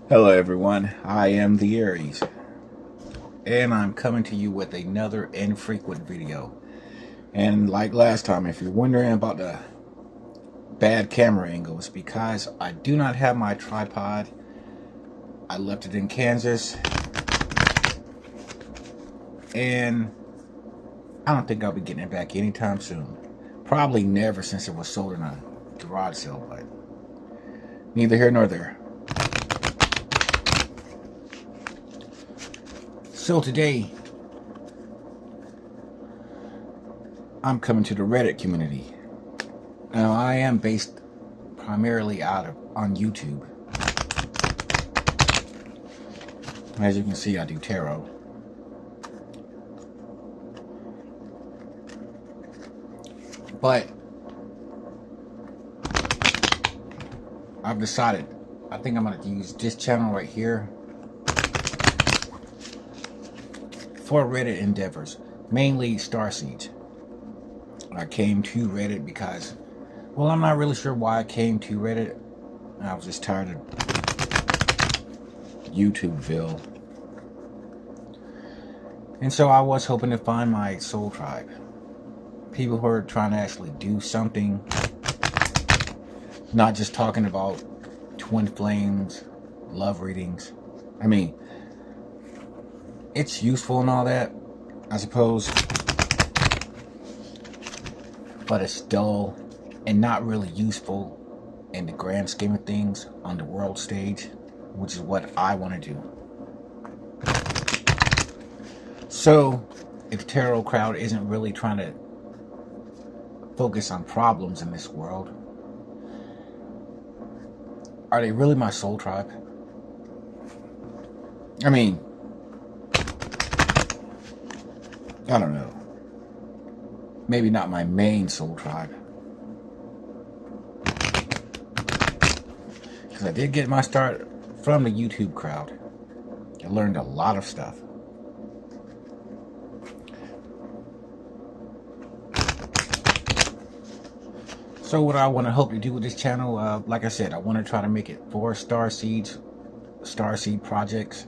Hello everyone, I am the Aries, and I'm coming to you with another infrequent video. And like last time, if you're wondering about the bad camera angles, because I do not have my tripod. I left it in Kansas, and I don't think I'll be getting it back anytime soon. Probably never, since it was sold in a garage sale, but neither here nor there. So today, I'm coming to the Reddit community. Now, I am based primarily on YouTube. As you can see, I do tarot. But I've decided, I think I'm going to use this channel right here for Reddit endeavors, mainly Starseeds. I came to Reddit because, well, I'm not really sure why I came to Reddit. I was just tired of YouTubeville. And so I was hoping to find my soul tribe. People who are trying to actually do something, not just talking about twin flames, love readings. I mean, it's useful and all that, I suppose, but it's dull and not really useful in the grand scheme of things on the world stage, which is what I want to do. So, if the tarot crowd isn't really trying to focus on problems in this world, are they really my soul tribe? I mean, I don't know. Maybe not my main soul tribe. Because I did get my start from the YouTube crowd. I learned a lot of stuff. So what I want to hope to do with this channel, like I said, I want to try to make it 4 Starseed projects.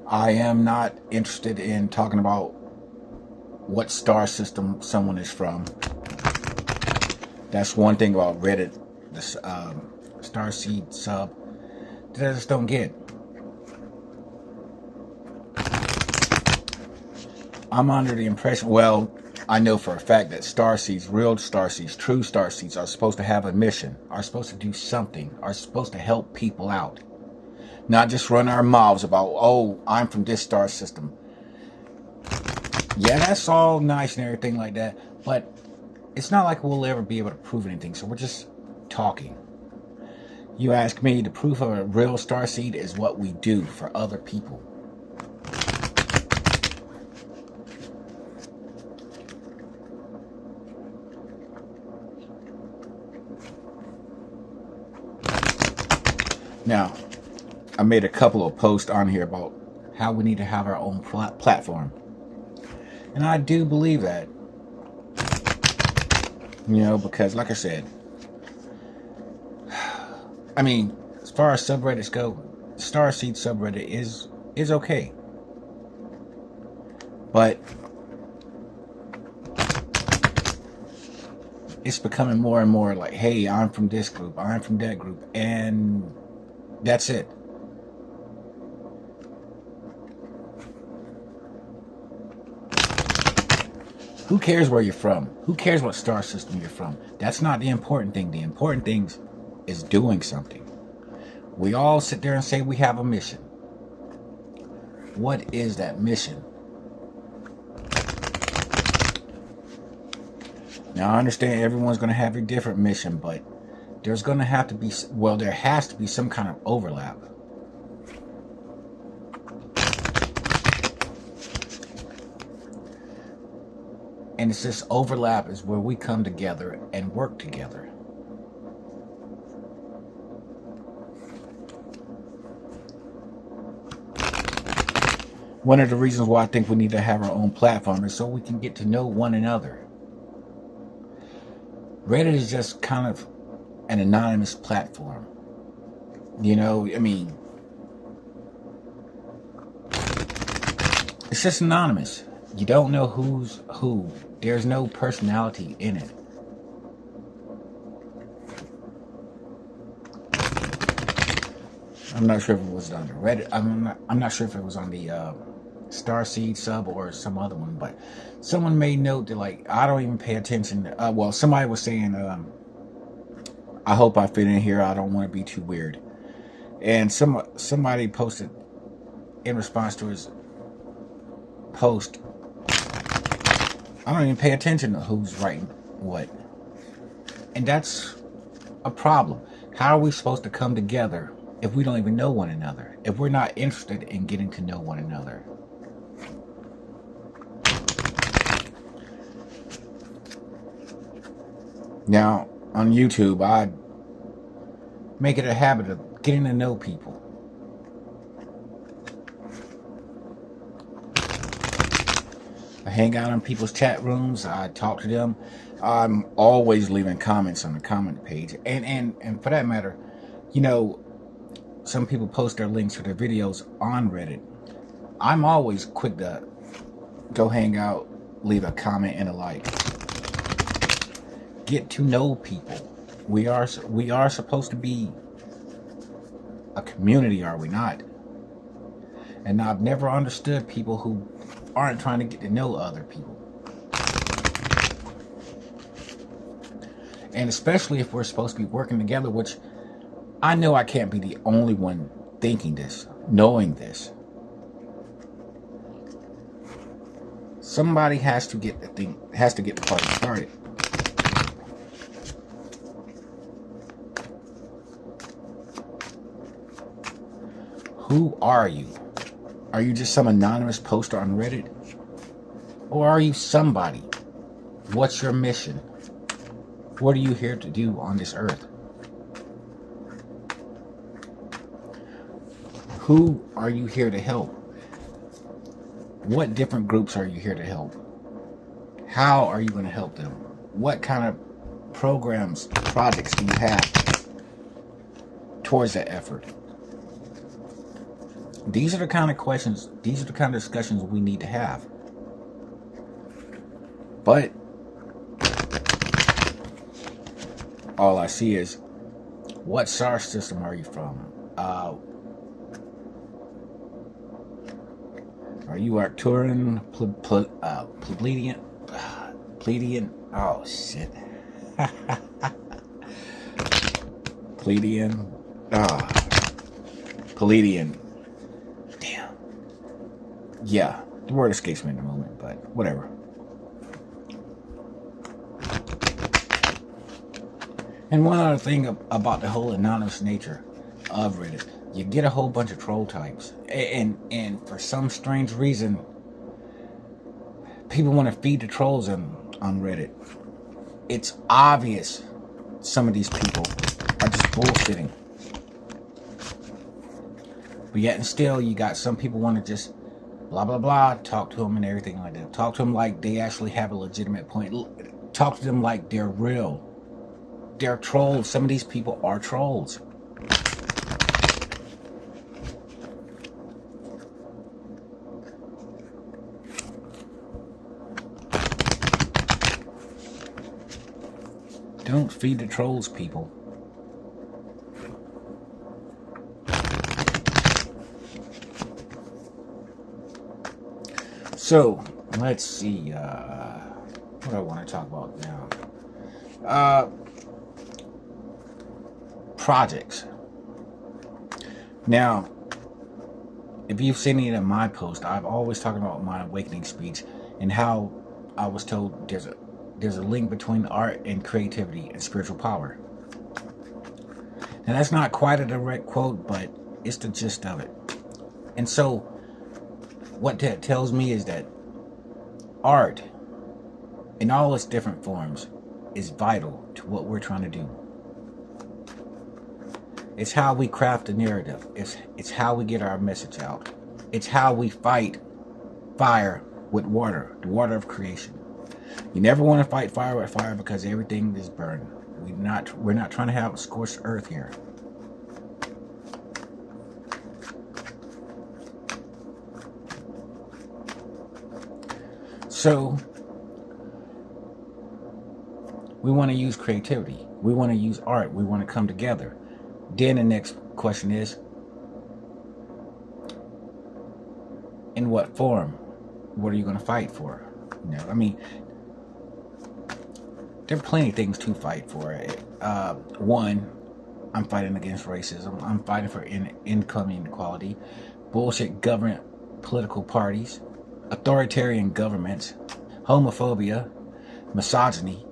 I am not interested in talking about what star system someone is from. That's one thing about Reddit, the Starseed sub, that I just don't get. I'm under the impression, well, I know for a fact that Starseeds, real Starseeds, true Starseeds are supposed to have a mission, are supposed to do something, are supposed to help people out. Not just run our mouths about, oh, I'm from this star system. Yeah, that's all nice and everything like that, but it's not like we'll ever be able to prove anything, so we're just talking. You ask me, the proof of a real starseed is what we do for other people. Now, I made a couple of posts on here about how we need to have our own platform. And I do believe that. You know, because like I said, I mean, as far as subreddits go, Starseed subreddit is okay. But it's becoming more and more like, hey, I'm from this group, I'm from that group, and that's it. Who cares where you're from? Who cares what star system you're from? That's not the important thing. The important thing is doing something. We all sit there and say we have a mission. What is that mission? Now, I understand everyone's going to have a different mission, but there's going to have to be, well, there has to be some kind of overlap. And it's this overlap is where we come together and work together. One of the reasons why I think we need to have our own platform is so we can get to know one another. Reddit is just kind of an anonymous platform. You know, I mean, it's just anonymous. You don't know who's who. There's no personality in it. I'm not sure if it was on the Reddit. I'm not sure if it was on the Starseed sub or some other one, but someone made note that, like, I don't even pay attention. Well, somebody was saying, I hope I fit in here. I don't want to be too weird. And somebody posted in response to his post, I don't even pay attention to who's writing what. And that's a problem. How are we supposed to come together if we don't even know one another? If we're not interested in getting to know one another? Now, on YouTube, I make it a habit of getting to know people. I hang out in people's chat rooms. I talk to them. I'm always leaving comments on the comment page. And for that matter, you know, some people post their links to their videos on Reddit. I'm always quick to go hang out, leave a comment and a like. Get to know people. We are supposed to be a community, are we not? And I've never understood people who aren't trying to get to know other people. And especially if we're supposed to be working together, which I know I can't be the only one thinking this, knowing this. Somebody has to get the party started. Who are you? Are you just some anonymous poster on Reddit? Or are you somebody? What's your mission? What are you here to do on this earth? Who are you here to help? What different groups are you here to help? How are you going to help them? What kind of programs, projects do you have towards that effort? These are the kind of questions, these are the kind of discussions we need to have. But all I see is, what star system are you from? Are you Arcturian, Pleiadian? Oh shit. Pleiadian. Pleiadian. Damn. Yeah, the word escapes me in a moment, but whatever. And one other thing about the whole anonymous nature of Reddit, you get a whole bunch of troll types, and for some strange reason, people want to feed the trolls on Reddit. It's obvious some of these people are just bullshitting. But yet and still, you got some people want to just blah blah blah, talk to them and everything like that. Talk to them like they actually have a legitimate point. Talk to them like they're real. They're trolls. Some of these people are trolls. Don't feed the trolls, people. So, let's see. What do I want to talk about now? Projects. Now, if you've seen any of my posts, I've always talked about my awakening speech and how I was told there's a link between art and creativity and spiritual power. Now, that's not quite a direct quote, but it's the gist of it. And so, what that tells me is that art, in all its different forms, is vital to what we're trying to do. It's how we craft a narrative. It's how we get our message out. It's how we fight fire with water, the water of creation. You never want to fight fire with fire because everything is burned. We're not trying to have a scorched earth here. So we want to use creativity. We want to use art. We want to come together. Then the next question is, in what form? What are you going to fight for? You know, I mean, there are plenty of things to fight for. One, I'm fighting against racism. I'm fighting for income inequality, bullshit government, political parties, authoritarian governments, homophobia, misogyny.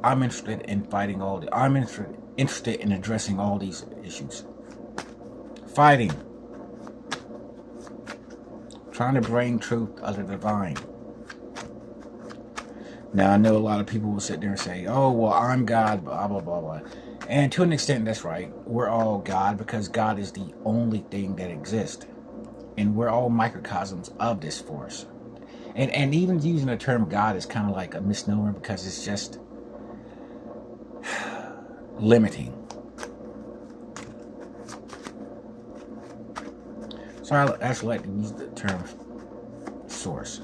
I'm interested in fighting all. I'm interested in addressing all these issues. Fighting, trying to bring truth out of the divine. Now, I know a lot of people will sit there and say, oh, well, I'm God, blah, blah, blah, blah. And to an extent, that's right. We're all God because God is the only thing that exists. And we're all microcosms of this force. And even using the term God is kind of like a misnomer because it's just limiting. So I actually like to use the term source.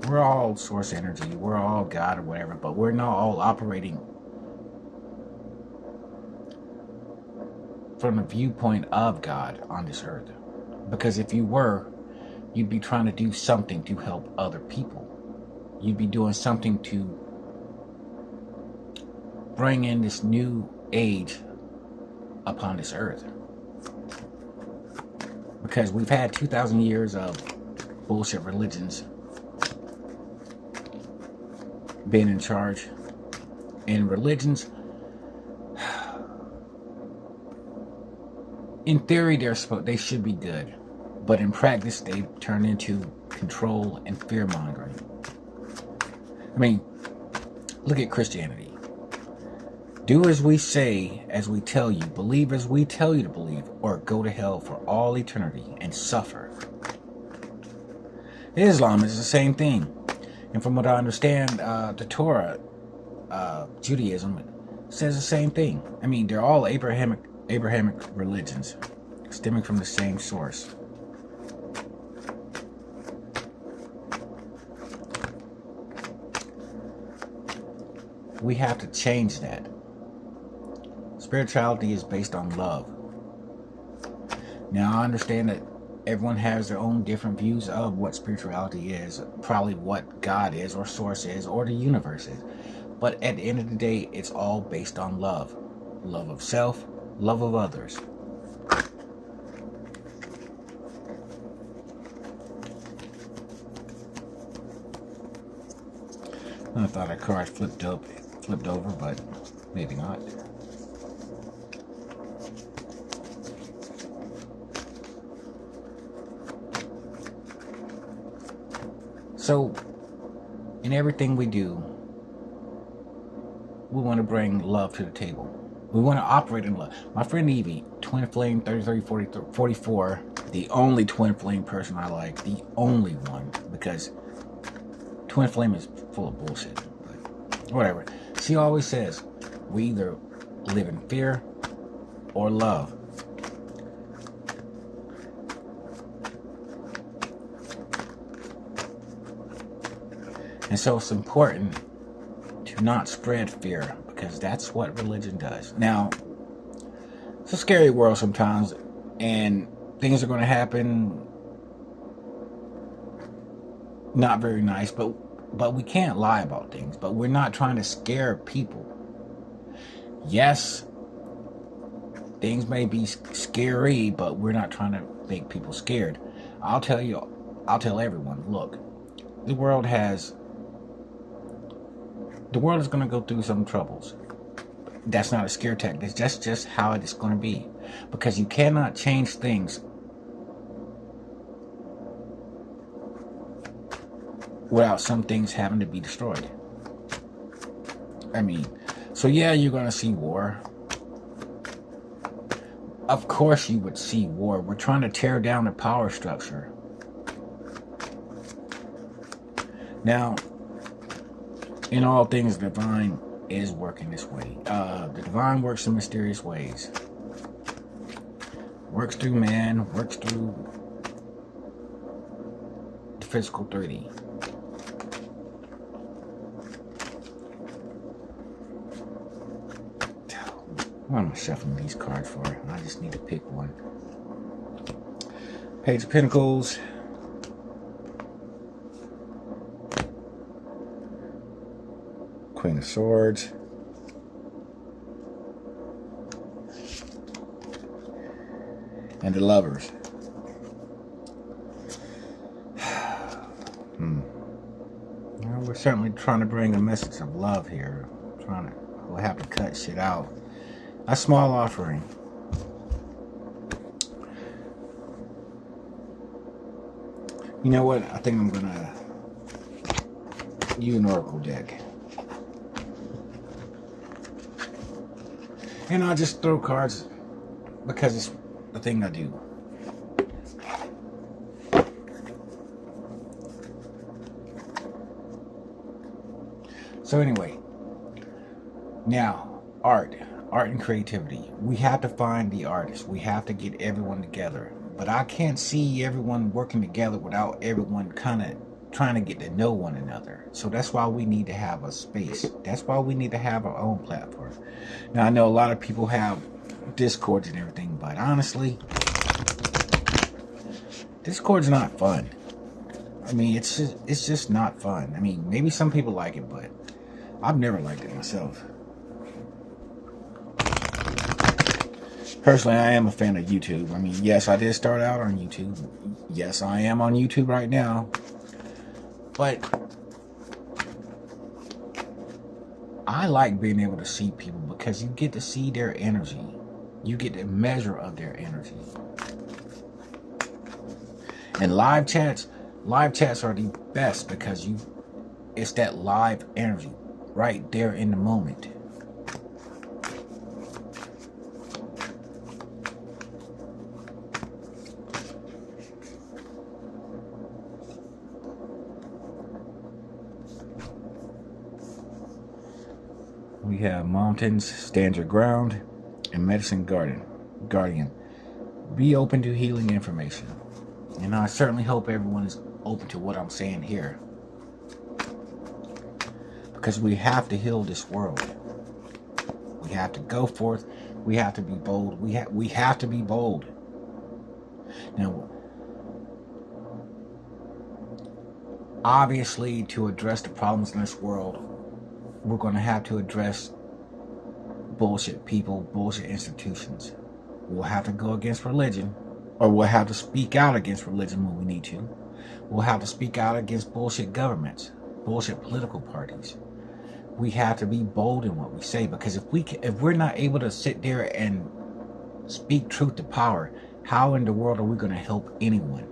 We're all source energy, we're all God or whatever, but we're not all operating from the viewpoint of God on this earth. Because if you were, you'd be trying to do something to help other people. You'd be doing something to bring in this new age upon this earth. Because we've had 2,000 years of bullshit religions being in charge. And religions, in theory, they should be good. But in practice, they turn into control and fear-mongering. I mean, look at Christianity. Do as we say, as we tell you. Believe as we tell you to believe, or go to hell for all eternity and suffer. Islam is the same thing. And from what I understand, the Torah, Judaism, says the same thing. I mean, they're all Abrahamic religions, stemming from the same source. We have to change that. Spirituality is based on love. Now, I understand that everyone has their own different views of what spirituality is, probably what God is, or source is, or the universe is. But at the end of the day, it's all based on love. Love of self, love of others. I thought our car flipped over, but maybe not. So, in everything we do, we want to bring love to the table. We want to operate in love. My friend Evie, Twin Flame 3344, the only Twin Flame person I like, the only one, because Twin Flame is full of bullshit. But whatever. She always says, we either live in fear or love. And so it's important to not spread fear, because that's what religion does. Now, it's a scary world sometimes, and things are going to happen not very nice, but we can't lie about things. But we're not trying to scare people. Yes, things may be scary, but we're not trying to make people scared. I'll tell everyone, look, the world is going to go through some troubles. That's not a scare tactic. That's just how it is going to be. Because you cannot change things without some things having to be destroyed. I mean, so yeah, you're going to see war. Of course you would see war. We're trying to tear down the power structure. Now, in all things, the divine is working this way. The divine works in mysterious ways. Works through man, works through physical 3D. What am I shuffling these cards for? I just need to pick one. Page of Pentacles. Queen of Swords. And the Lovers. Well, we're certainly trying to bring a message of love here. We'll have to cut shit out. A small offering. You know what? I think I'm gonna use an Oracle deck. And I'll just throw cards because it's the thing I do. So anyway, now art and creativity. We have to find the artists. We have to get everyone together. But I can't see everyone working together without everyone kind of trying to get to know one another. So that's why we need to have a space. That's why we need to have our own platform. Now I know a lot of people have Discords and everything, but honestly, Discord's not fun. I mean, it's just not fun. I mean, maybe some people like it, but I've never liked it myself. Personally, I am a fan of YouTube. I mean, yes, I did start out on YouTube. Yes, I am on YouTube right now. But I like being able to see people because you get to see their energy. You get the measure of their energy. And live chats are the best because it's that live energy right there in the moment. We have Mountains, Stand Your Ground, and Medicine Guardian. Be open to healing information. And I certainly hope everyone is open to what I'm saying here. Because we have to heal this world. We have to go forth. We have to be bold. We have to be bold. Now, obviously, to address the problems in this world, we're going to have to address bullshit people, bullshit institutions. We'll have to go against religion, or we'll have to speak out against religion when we need to. We'll have to speak out against bullshit governments, bullshit political parties. We have to be bold in what we say, because if we're not able to sit there and speak truth to power, how in the world are we going to help anyone?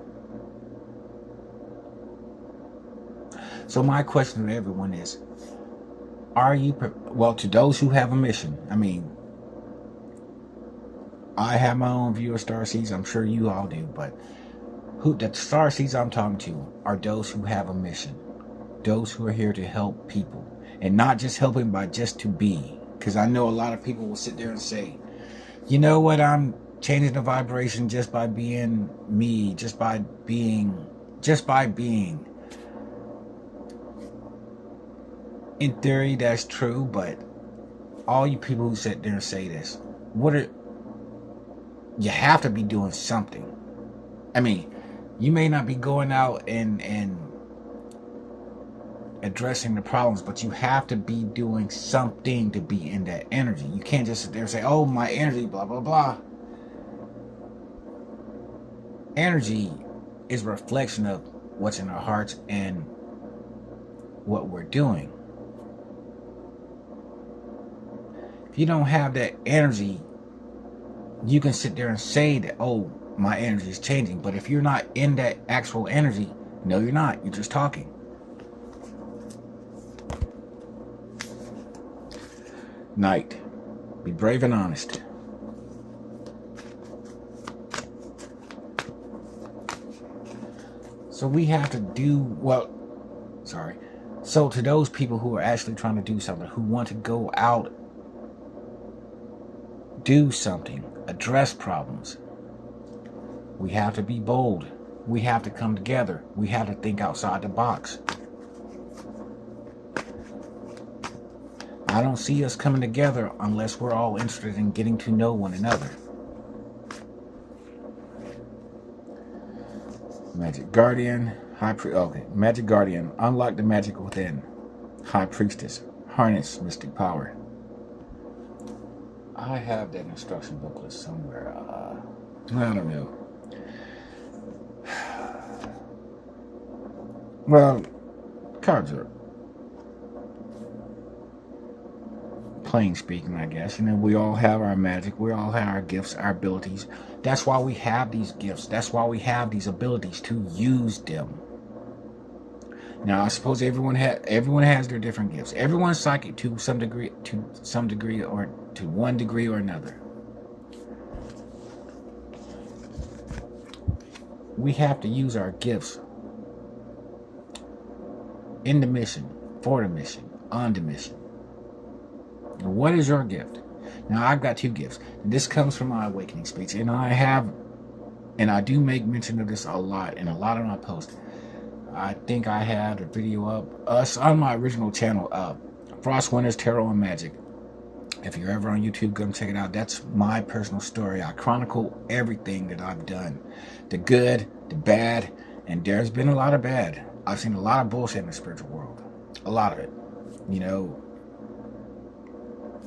So my question to everyone is, are you, well, to those who have a mission, I mean, I have my own view of Starseeds, I'm sure you all do, but the Starseeds I'm talking to are those who have a mission, those who are here to help people, and not just helping by just to be, because I know a lot of people will sit there and say, you know what, I'm changing the vibration just by being me, just by being. In theory, that's true, but all you people who sit there and say this, you have to be doing something. I mean, you may not be going out and addressing the problems, but you have to be doing something to be in that energy. You can't just sit there and say, oh, my energy, blah, blah, blah. Energy is a reflection of what's in our hearts and what we're doing. If you don't have that energy, you can sit there and say that, oh, my energy is changing. But if you're not in that actual energy, no, you're not. You're just talking. Knight. Be brave and honest. So we have to do, so to those people who are actually trying to do something, who want to go out, do something, address problems, we have to be bold. We have to come together. We have to think outside the box. I don't see us coming together unless we're all interested in getting to know one another. Magic Guardian, High Priest. Okay, Magic Guardian. Unlock the magic within. High Priestess. Harness mystic power. I have that instruction booklet somewhere. I don't know. Well, cards are plain speaking, I guess. You know, we all have our magic. We all have our gifts, our abilities. That's why we have these gifts. That's why we have these abilities, to use them. Now, I suppose everyone has their different gifts. Everyone's psychic to some degree, or to one degree or another. We have to use our gifts in the mission, for the mission, on the mission. What is your gift? Now, I've got two gifts. This comes from my awakening speech, and I do make mention of this a lot in a lot of my posts. I think I had a video up us on my original channel, Frost Winters Tarot and Magic. If you're ever on YouTube, go and check it out. That's my personal story. I chronicle everything that I've done, the good, the bad, and there's been a lot of bad. I've seen a lot of bullshit in the spiritual world, a lot of it. You know,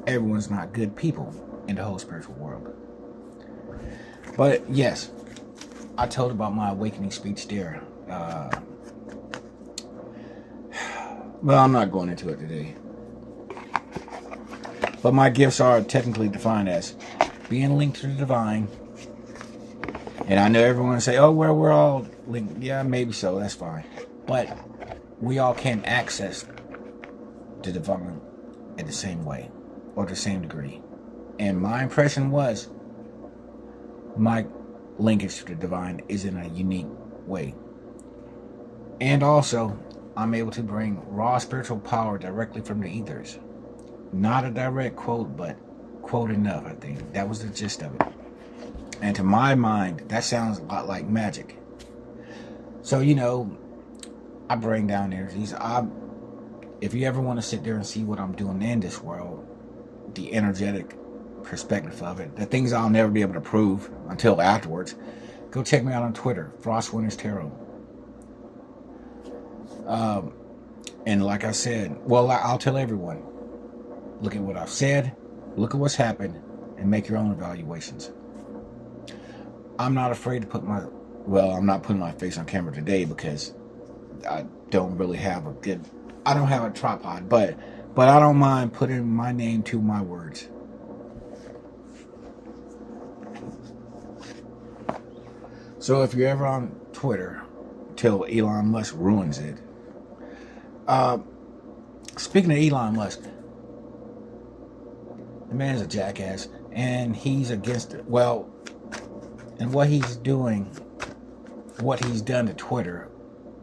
everyone's not good people in the whole spiritual world. But yes, I told about my awakening speech there. Well, I'm not going into it today. But my gifts are technically defined as being linked to the divine. And I know everyone will say, oh, well, we're all linked. Yeah, maybe so. That's fine. But we all can access the divine in the same way, or the same degree. And my impression was my linkage to the divine is in a unique way. And also, I'm able to bring raw spiritual power directly from the ethers. Not a direct quote, but quote enough, I think. That was the gist of it. And to my mind, that sounds a lot like magic. So, you know, I bring down energies. If you ever want to sit there and see what I'm doing in this world, the energetic perspective of it, the things I'll never be able to prove until afterwards, go check me out on Twitter, Frost Winters Tarot. And like I said, well, I'll tell everyone, look at what I've said, look at what's happened, and make your own evaluations. I'm not afraid to put I'm not putting my face on camera today because I don't really have I don't have a tripod, but I don't mind putting my name to my words. So if you're ever on Twitter, till Elon Musk ruins it. Speaking of Elon Musk, the man's a jackass, and he's against it. Well, and what he's doing, what he's done to Twitter,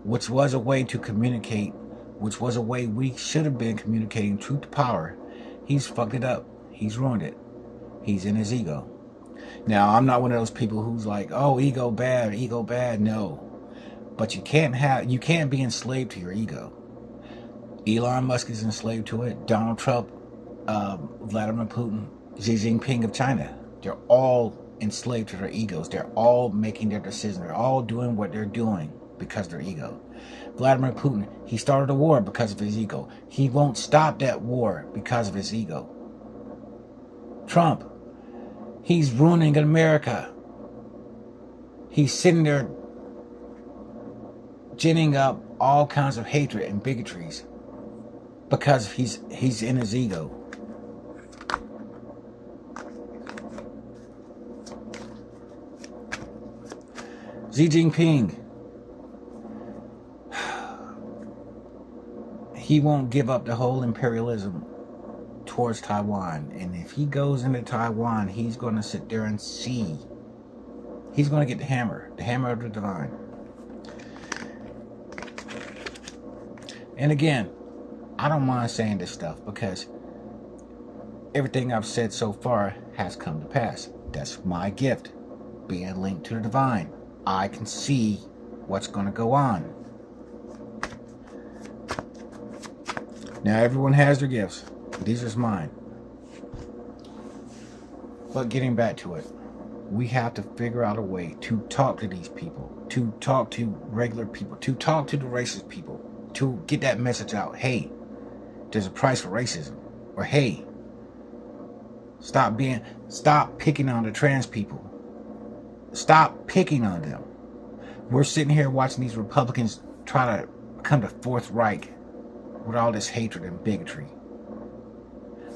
which was a way to communicate, which was a way we should have been communicating truth to power, he's fucked it up. He's ruined it. He's in his ego. Now, I'm not one of those people who's like, oh, ego bad, no. But you can't be enslaved to your ego. Elon Musk is enslaved to it. Donald Trump, Vladimir Putin, Xi Jinping of China. They're all enslaved to their egos. They're all making their decisions. They're all doing what they're doing because of their ego. Vladimir Putin, he started a war because of his ego. He won't stop that war because of his ego. Trump, he's ruining America. He's sitting there ginning up all kinds of hatred and bigotries because he's in his ego. Xi Jinping, he won't give up the whole imperialism towards Taiwan. And if he goes into Taiwan, he's going to sit there and see. He's going to get the hammer of the divine. And again, I don't mind saying this stuff because everything I've said so far has come to pass. That's my gift, being linked to the divine. I can see what's going to go on. Now, everyone has their gifts. These are mine. But getting back to it, we have to figure out a way to talk to these people, to talk to regular people, to talk to the racist people, to get that message out. Hey, there's a price for racism. Or hey, stop picking on the trans people. Stop picking on them. We're sitting here watching these Republicans try to come to Fourth Reich with all this hatred and bigotry.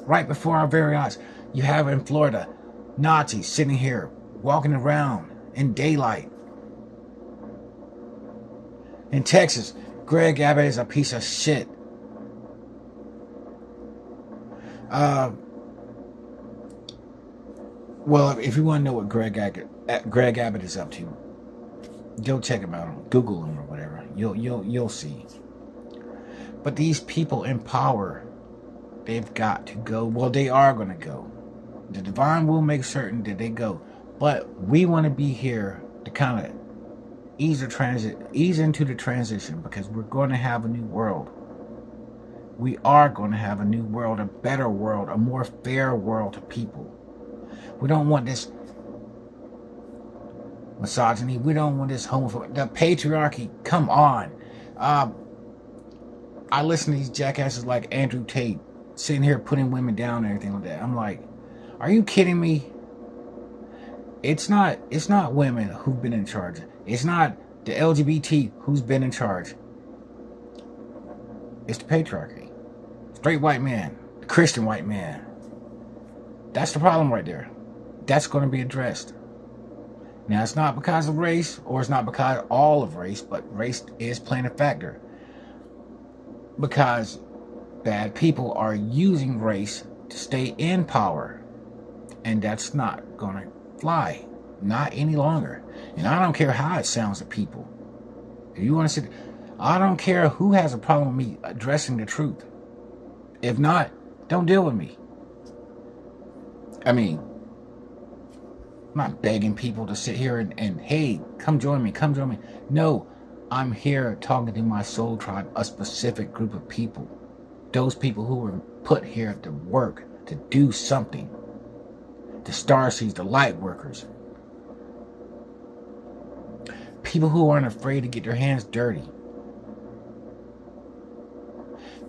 Right before our very eyes, you have in Florida Nazis sitting here walking around in daylight. In Texas, Greg Abbott is a piece of shit. Well, if you want to know what Greg Abbott is up to, go check him out, Google him or whatever. You'll see. But these people in power, they've got to go. Well, they are going to go. The divine will make certain that they go. But we want to be here to kind of ease into the transition, because we're going to have a new world. We are going to have a new world, a better world, a more fair world to people. We don't want this misogyny. We don't want this homophobia. The patriarchy. Come on. I listen to these jackasses like Andrew Tate sitting here putting women down and everything like that. I'm like, are you kidding me? It's not women who've been in charge. It's not the LGBT who's been in charge. It's the patriarchy. Straight white man. The Christian white man. That's the problem right there. That's going to be addressed. Now, it's not because of race, or it's not because all of race, but race is playing a factor. Because bad people are using race to stay in power. And that's not going to fly. Not any longer. And I don't care how it sounds to people. If you want to sit, I don't care who has a problem with me addressing the truth. If not, don't deal with me. I mean, I'm not begging people to sit here and hey, come join me. No, I'm here talking to my soul tribe, a specific group of people. Those people who were put here to work, to do something. The Starseeds, the light workers. People who aren't afraid to get their hands dirty.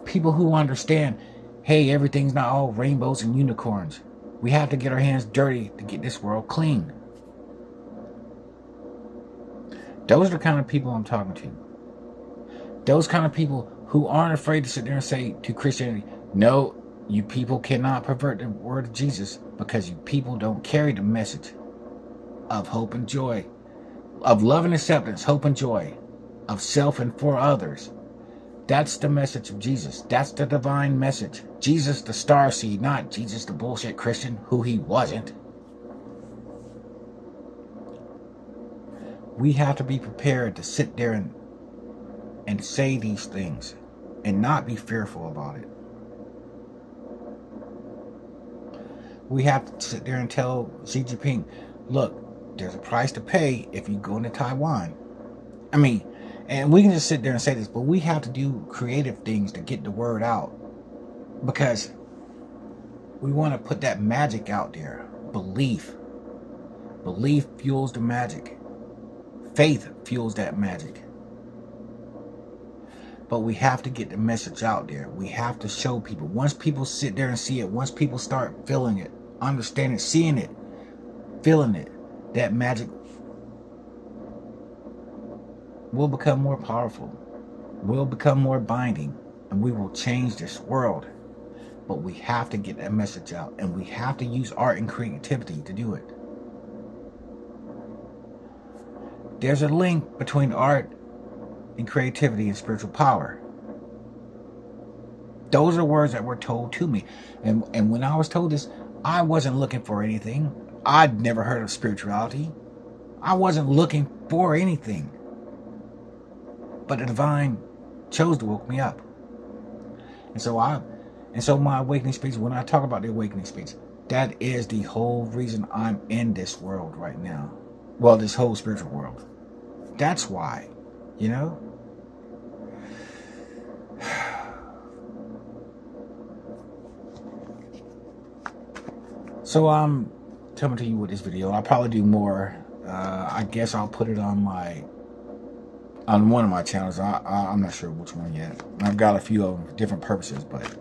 People who understand, hey, everything's not all rainbows and unicorns. We have to get our hands dirty to get this world clean. Those are the kind of people I'm talking to. Those kind of people who aren't afraid to sit there and say to Christianity, no, you people cannot pervert the word of Jesus, because you people don't carry the message of hope and joy, of love and acceptance, hope and joy, of self and for others. That's the message of Jesus. That's the divine message. Jesus the starseed, not Jesus the bullshit Christian, who he wasn't. We have to be prepared to sit there and say these things and not be fearful about it. We have to sit there and tell Xi Jinping, look, there's a price to pay if you go into Taiwan. I mean, and we can just sit there and say this, but we have to do creative things to get the word out, because we want to put that magic out there. Belief fuels the magic. Faith fuels that magic. But we have to get the message out there. We have to show people. Once people sit there and see it, once people start feeling it, understanding, seeing it, feeling it, that magic will become more powerful, will become more binding, and we will change this world. But we have to get that message out, and we have to use art and creativity to do it. There's a link between art and creativity and spiritual power. Those are words that were told to me. And when I was told this, I wasn't looking for anything. I'd never heard of spirituality. I wasn't looking for anything. But the divine chose to woke me up. And so my awakening speech, when I talk about the awakening speech, that is the whole reason I'm in this world right now. Well, this whole spiritual world. That's why. You know? So I'm coming to you with this video. I'll probably do more. I guess I'll put it on one of my channels. I'm not sure which one yet. I've got a few of them for different purposes, but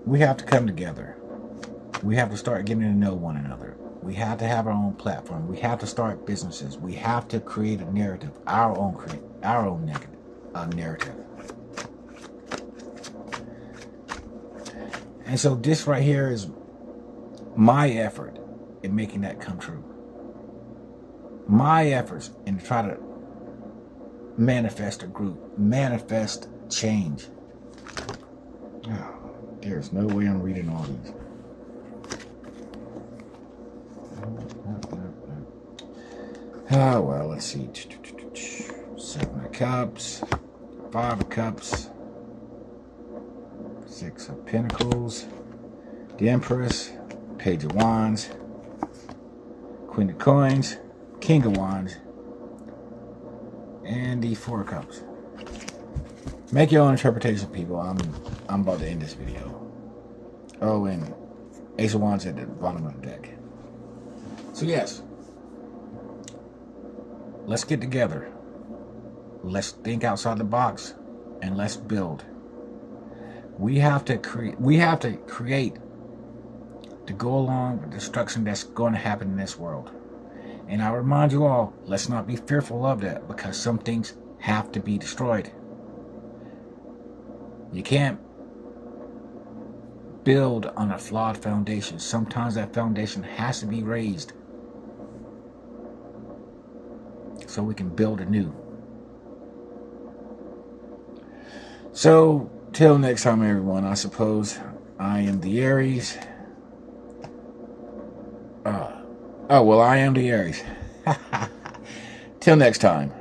we have to come together. We have to start getting to know one another. We have to have our own platform. We have to start businesses. We have to create a narrative, our own narrative. And so this right here is my effort in making that come true. My efforts in to try to manifest a group, manifest change. Oh, there's no way I'm reading all these. Oh, well, let's see. 7 of Cups, 5 of Cups, 6 of Pentacles, the Empress, Page of Wands, Queen of Coins, King of Wands, and the 4 of Cups. Make your own interpretation, people. I'm about to end this video. Oh, and Ace of Wands at the bottom of the deck. So yes, let's get together. Let's think outside the box, and let's build. We have to create to go along with the destruction that's going to happen in this world. And I remind you all, let's not be fearful of that, because some things have to be destroyed. You can't build on a flawed foundation. Sometimes that foundation has to be raised so we can build anew. So, till next time, everyone, I suppose I am the Aries. Oh, well, I am the Aries. Till next time.